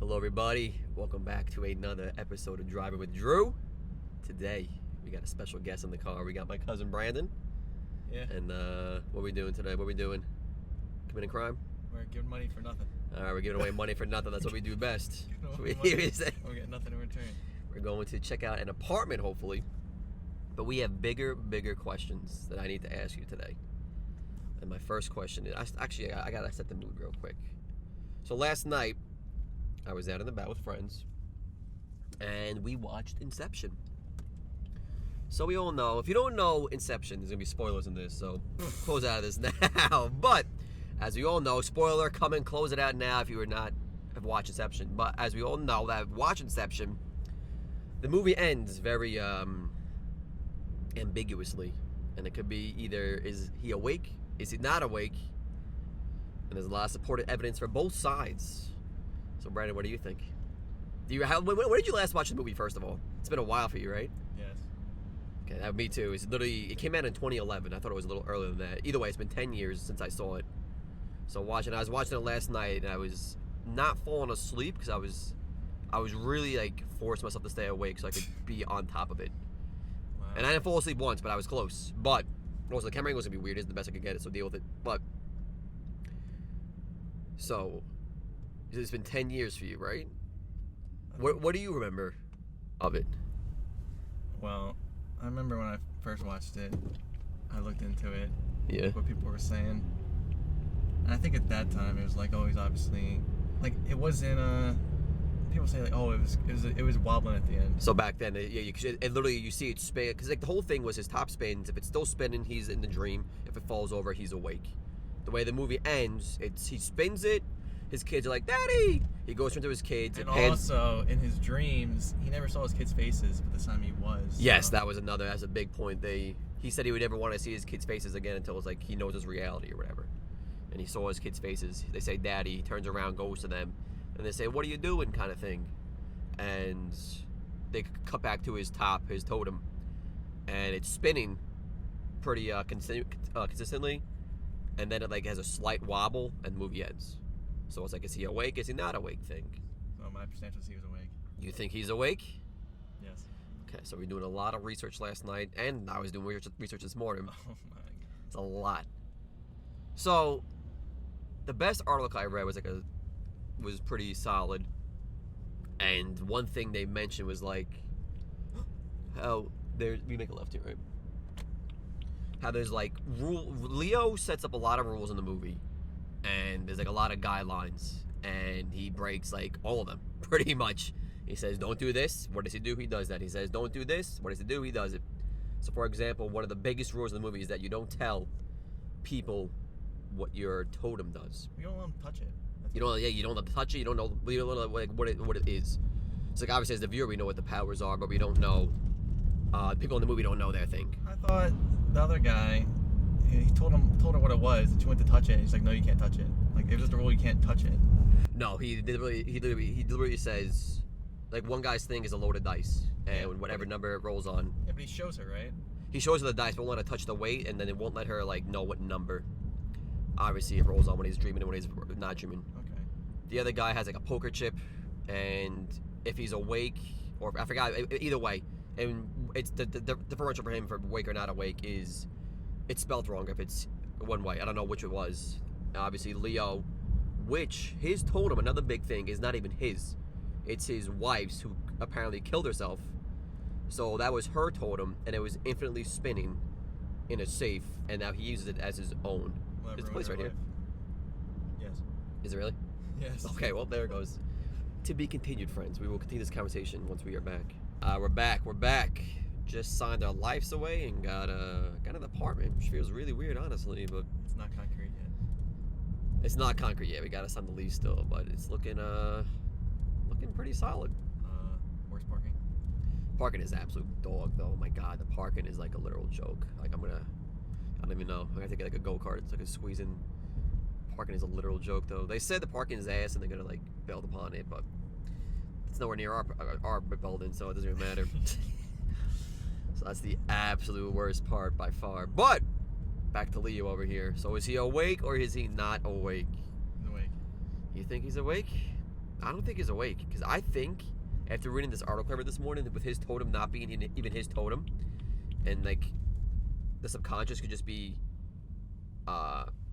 Hello everybody, welcome back to another episode of Driving with Drew. Today, we got a special guest in the car. We got my cousin Brandon. Yeah. And what are we doing today? What are we doing? Committing crime? We're giving money for nothing. Alright, we're giving away money for nothing. That's what we do best. We're getting nothing in return. We're going to check out an apartment, hopefully. But we have bigger questions that I need to ask you today. And my first question is, I gotta set the mood real quick. So last night, I was out and about with friends, and we watched Inception. So we all know, if you don't know Inception, there's gonna be spoilers in this, so close out of this now. But as we all know, spoiler, come and close it out now if you have watched Inception. But as we all know that have watched Inception, the movie ends very ambiguously, and it could be either is he awake, is he not awake, and there's a lot of supported evidence for both sides. So Brandon, what do you think? When did you last watch the movie? First of all, it's been a while for you, right? Yes. Okay, me too. It came out in 2011. I thought it was a little earlier than that. Either way, it's been 10 years since I saw it. So I was watching it last night, and I was not falling asleep because I was really like forcing myself to stay awake so I could be on top of it. Wow. And I didn't fall asleep once, but I was close. But also the camera angle was gonna be weird. It's the best I could get it, so deal with it. But so it's been 10 years for you, right? What do you remember of it? Well, I remember when I first watched it, I looked into it. Yeah. What people were saying. And I think at that time it was like always obviously like it wasn't people say like it was wobbling at the end. So back then, it literally you see it spin because like the whole thing was his top spins. If it's still spinning, he's in the dream. If it falls over, he's awake. The way the movie ends, he spins it. His kids are like, "Daddy!" He goes into his kids. And also, in his dreams, he never saw his kids' faces, but this time he was. Yes, so. That's a big point. He said he would never want to see his kids' faces again until it was like he knows his reality or whatever. And he saw his kids' faces. They say, "Daddy." He turns around, goes to them, and they say, "What are you doing?" kind of thing. And they cut back to his totem, and it's spinning pretty consistently. And then it like has a slight wobble, and the movie ends. So it's like, is he awake? Is he not awake? Thing. So my percentage was he was awake. You think he's awake? Yes. Okay, so we're doing a lot of research last night, and I was doing research this morning. Oh my god. It's a lot. So the best article I read was pretty solid, and one thing they mentioned was like, how we make a left here, right? How there's like Leo sets up a lot of rules in the movie. And there's like a lot of guidelines, and he breaks like all of them pretty much. He says, "Don't do this." What does he do? He does that. He says, "Don't do this." What does he do? He does it. So, for example, one of the biggest rules in the movie is that you don't tell people what your totem does. You don't let them touch it. You don't let them touch it. You don't know like what it is. It's like obviously as the viewer we know what the powers are, but we don't know. People in the movie don't know their thing. I thought the other guy. He told her what it was, that you went to touch it, and he's like, no, you can't touch it. Like, it was just a rule, you can't touch it. No, he literally says, like, one guy's thing is a load of dice, and whatever number it rolls on. Yeah, but he shows her, right? He shows her the dice, but won't let her touch the weight, and then it won't let her, like, know what number. Obviously, it rolls on when he's dreaming and when he's not dreaming. Okay. The other guy has, like, a poker chip, and if he's awake, or I forgot, either way, and it's the differential for him for awake or not awake is... It's spelled wrong if it's one way. I don't know which it was. Obviously, Leo, which his totem, another big thing, is not even his. It's his wife's who apparently killed herself. So that was her totem, and it was infinitely spinning in a safe, and now he uses it as his own. There's a place right here. Yes. Is it really? Yes. Okay, well, there it goes. To be continued, friends. We will continue this conversation once we are back. We're back. Just signed our lives away and got an apartment, which feels really weird, honestly, but it's not concrete yet. It's not concrete yet. We gotta sign the lease still, but it's looking pretty solid. Where's parking? Parking is absolute dog, though. Oh my god, the parking is like a literal joke. Like I don't even know. I'm gonna take like a go-kart. It's like a squeeze in. Parking is a literal joke, though. They said the parking is ass and they're gonna like build upon it, but it's nowhere near our building, so it doesn't even matter. So that's the absolute worst part by far. But back to Leo over here. So is he awake or is he not awake? He's awake. You think he's awake? I don't think he's awake, because I think after reading this article I read this morning, with his totem not being even his totem, and like the subconscious could just be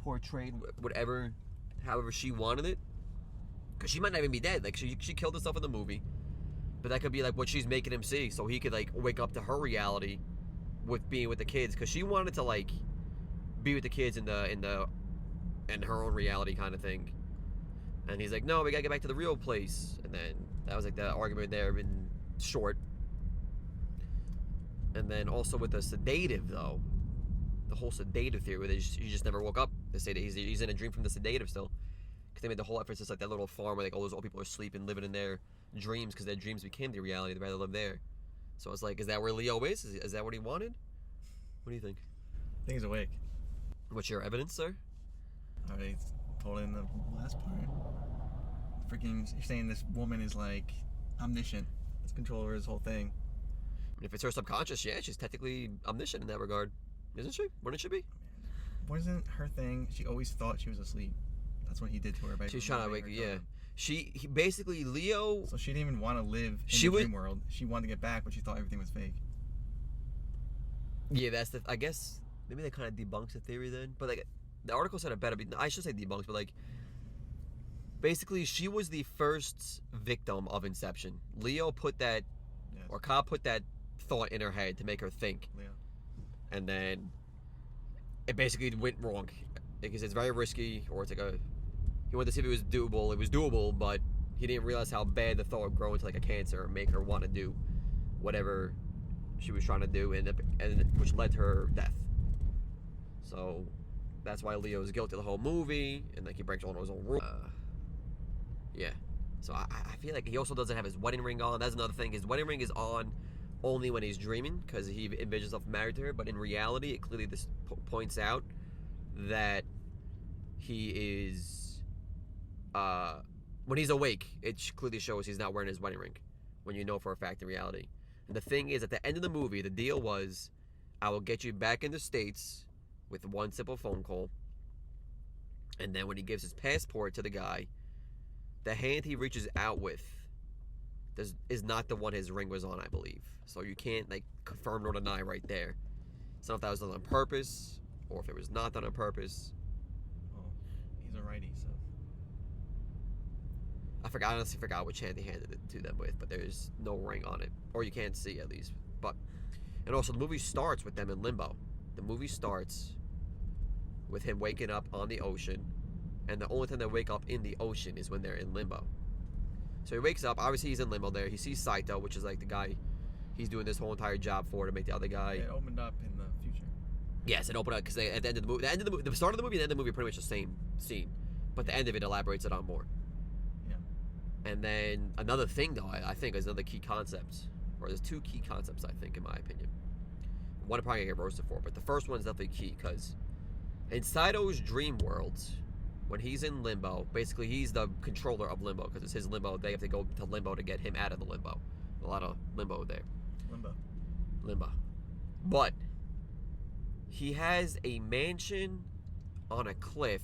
portrayed whatever, however she wanted it, because she might not even be dead. Like she killed herself in the movie, but that could be like what she's making him see, so he could like wake up to her reality with being with the kids, because she wanted to like be with the kids in her own reality kind of thing. And he's like, no, we gotta get back to the real place. And then that was like the argument there in short. And then also with the sedative, though, the whole sedative theory, where he just never woke up. They say that he's in a dream from the sedative still, because they made the whole emphasis like that little farm where like all those old people are sleeping, living in their dreams, because their dreams became their reality. They'd rather live there. So it's like, is that where Leo is? Is that what he wanted? What do you think? I think he's awake. What's your evidence, sir? I already told it in the last part. Freaking, you're saying this woman is like omniscient. Has control over his whole thing. I mean, if it's her subconscious, yeah, she's technically omniscient in that regard. Isn't she? Wouldn't she be? Wasn't her thing, she always thought she was asleep. That's what he did to her. By She's trying to wake, yeah. totem. He basically, Leo... So she didn't even want to live in the dream world. She wanted to get back, but she thought everything was fake. Yeah, that's the... I guess, maybe that kind of debunks the theory then. But, like, the article said it better. I should say debunks, but, like... Basically, she was the first victim of Inception. Leo put that... Yes. Or Cobb put that thought in her head to make her think. Leo. And then... It basically went wrong. Because it's very risky, or it's like a... He wanted to see if it was doable. It was doable, but he didn't realize how bad the thought would grow into like a cancer and make her want to do whatever she was trying to do, and which led to her death. So that's why Leo is guilty of the whole movie, and like he breaks all his own rules. Yeah. So I feel like he also doesn't have his wedding ring on. That's another thing. His wedding ring is on only when he's dreaming, because he envisions himself married to her. But in reality, it clearly this points out that he is. When he's awake, it clearly shows he's not wearing his wedding ring, when you know for a fact in reality. And the thing is, at the end of the movie, the deal was, I will get you back in the States with one simple phone call. And then when he gives his passport to the guy, the hand he reaches out with is not the one his ring was on, I believe. So you can't like confirm nor deny right there. So if that was done on purpose, or if it was not done on purpose. Well, he's a righty, so. I honestly forgot which hand he handed it to them with, but there's no ring on it. Or you can't see, at least. But, and also, the movie starts with them in limbo. The movie starts with him waking up on the ocean, and the only time they wake up in the ocean is when they're in limbo. So he wakes up, obviously he's in limbo there. He sees Saito, which is like the guy he's doing this whole entire job for to make the other guy. It opened up in the future. Yes, it opened up, because at the end of the movie, the start of the movie and the end of the movie are pretty much the same scene. But the end of it elaborates it on more. And then another thing, though, I think is another key concept, or there's two key concepts, I think, in my opinion. One I'm probably gonna get roasted for, but the first one is definitely key, because in Saito's dream world, when he's in limbo, basically he's the controller of limbo, because it's his limbo. They have to go to limbo to get him out of the limbo. A lot of limbo there. Limbo. But he has a mansion on a cliff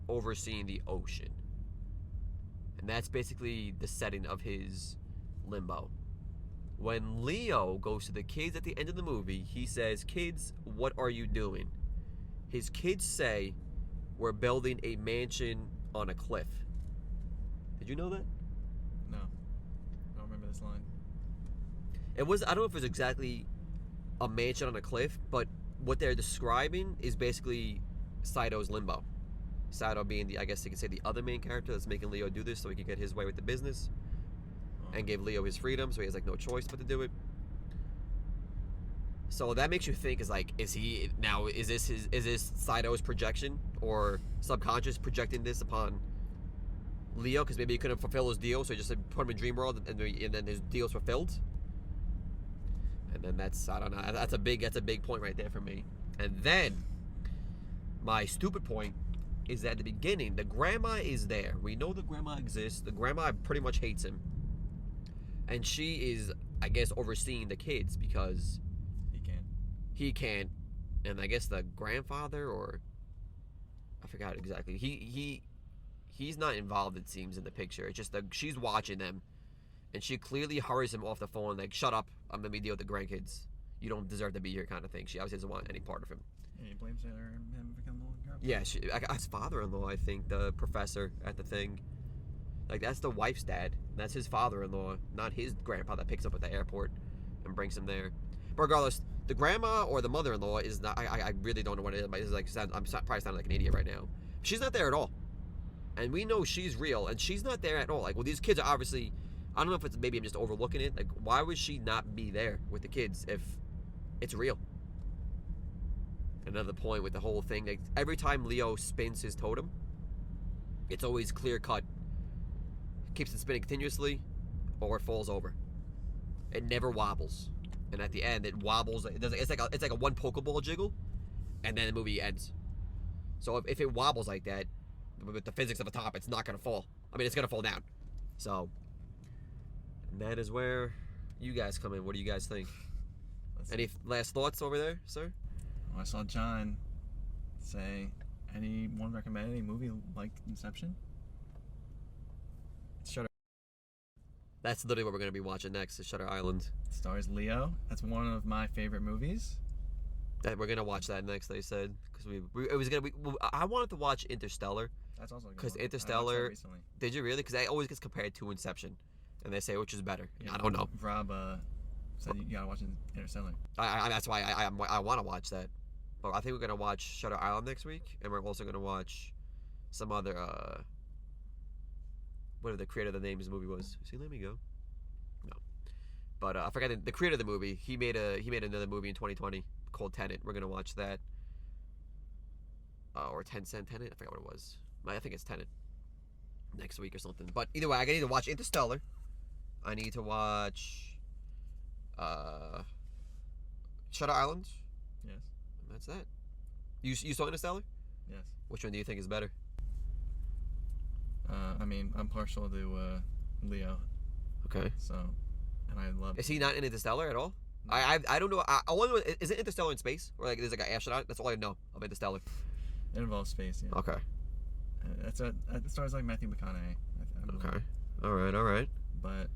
overseeing the ocean. And that's basically the setting of his limbo. When Leo goes to the kids at the end of the movie, he says, "Kids, what are you doing?" His kids say, "We're building a mansion on a cliff." Did you know that? No. I don't remember this line. I don't know if it was exactly a mansion on a cliff, but what they're describing is basically Saito's limbo. Saito being I guess you could say the other main character that's making Leo do this so he can get his way with the business, and gave Leo his freedom, so he has like no choice but to do it. So that makes you think, is this Saito's projection or subconscious projecting this upon Leo, because maybe he couldn't fulfill his deal, so he just put him in dream world, and then his deal's fulfilled. And then I don't know. That's a big point right there for me. And then my stupid point is that at the beginning, the grandma is there. We know the grandma exists. The grandma pretty much hates him. And she is, I guess, overseeing the kids because he can't. And I guess the grandfather, or I forgot exactly. He he's not involved, it seems, in the picture. It's just that she's watching them, and she clearly hurries him off the phone, like, shut up, I'm gonna be dealing with the grandkids. You don't deserve to be here, kind of thing. She obviously doesn't want any part of him. Yeah, he blames him for killing the little girl. Yeah, his father-in-law, I think, the professor at the thing. Like, that's the wife's dad. That's his father-in-law, not his grandpa that picks up at the airport and brings him there. But regardless, the grandma or the mother-in-law is not, I really don't know what it is. But it's like, I'm probably sounding like an idiot right now. She's not there at all. And we know she's real, and she's not there at all. Like, well, these kids are obviously, I don't know if it's, maybe I'm just overlooking it. Like, why would she not be there with the kids if it's real? Another point with the whole thing, like, every time Leo spins his totem, it's always clear cut. Keeps it spinning continuously, or it falls over. It never wobbles, and at the end it wobbles. It's like a one Pokeball jiggle, and then the movie ends. So if it wobbles like that, with the physics of the top, it's not gonna fall. I mean, it's gonna fall down. So, and that is where you guys come in. What do you guys think? Any last thoughts over there, sir? I saw John say, anyone recommend any movie like Inception? That's literally what we're going to be watching next, is Shutter Island. It stars Leo. That's one of my favorite movies. We're going to watch that next, they said. Because I wanted to watch Interstellar. That's also a good one. Because I watched Interstellar... that recently. Did you really? Because it always gets compared to Inception. And they say, which is better? Yeah, I don't know. Rob said you got to watch Interstellar. That's why I want to watch that. But I think we're going to watch Shutter Island next week. And we're also going to watch some other... whatever the creator of the name of the movie was. See, let me go. No, but I forgot the creator of the movie. He made another movie in 2020 called Tenet. We're gonna watch that. Or 10 Cent Tenet. I forgot what it was. I think it's Tenet. Next week or something. But either way, I need to watch Interstellar. I need to watch Shutter Island. Yes. And that's that. You saw Interstellar? Yes. Which one do you think is better? I mean, I'm partial to Leo. Okay. So, and I love. Is he not in Interstellar at all? No. I don't know. I wonder, is it Interstellar in space, or like there's like an astronaut? That's all I know of Interstellar. It involves space. Yeah. Okay. It stars like Matthew McConaughey. Okay. All right. But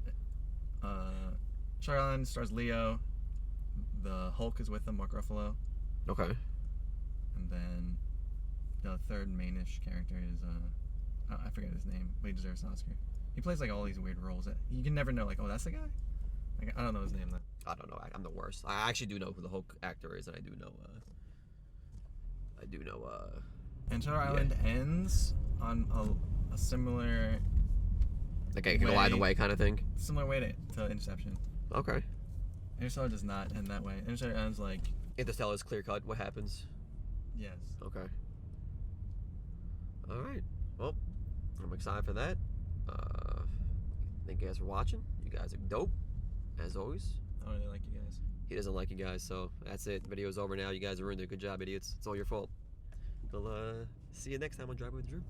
Shutter Island stars Leo. The Hulk is with him, Mark Ruffalo. Okay. And then the third mainish character is I forget his name, but he deserves an Oscar. He plays like all these weird roles that you can never know. Like, oh, that's the guy. Like, I don't know his name though. I don't know. I'm the worst. I actually do know who the Hulk actor is, and I do know. And Shutter Island ends on a similar. Like it can go either way, kind of thing. Similar way to Inception. Okay. Interstellar does not end that way. Interstellar ends like. Interstellar is clear cut. What happens? Yes. Okay. All right. Well, I'm excited for that. Thank you guys for watching. You guys are dope, as always. I don't really like you guys. He doesn't like you guys, so that's it. The video's over now. You guys ruined it. Good job, idiots. It's all your fault. We'll see you next time on Driving with Drew.